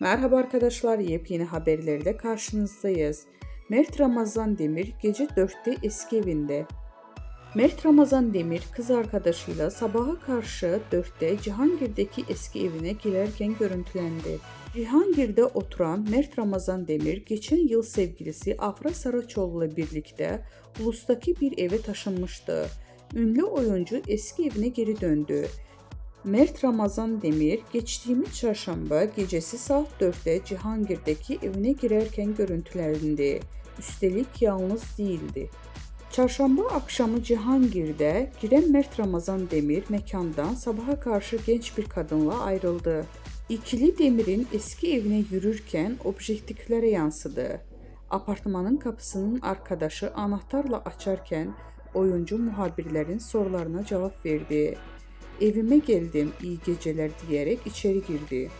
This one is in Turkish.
Merhaba arkadaşlar, yepyeni haberlerle karşınızdayız. Mert Ramazan Demir gece 4'te eski evinde. Mert Ramazan Demir kız arkadaşıyla sabaha karşı 4'te Cihangir'deki eski evine girerken görüntülendi. Cihangir'de oturan Mert Ramazan Demir geçen yıl sevgilisi Afra Saraçoğlu ile birlikte Ulus'taki bir eve taşınmıştı. Ünlü oyuncu eski evine geri döndü. Mert Ramazan Demir geçtiğimiz çarşamba gecesi saat 4'te Cihangir'deki evine girerken görüntülendi. Üstelik yalnız değildi. Çarşamba akşamı Cihangir'de giren Mert Ramazan Demir mekandan sabaha karşı genç bir kadınla ayrıldı. İkili Demir'in eski evine yürürken objektiflere yansıdı. Apartmanın kapısının arkadaşı anahtarla açarken oyuncu muhabirlerin sorularına cevap verdi. Evime geldim, iyi geceler diyerek içeri girdi.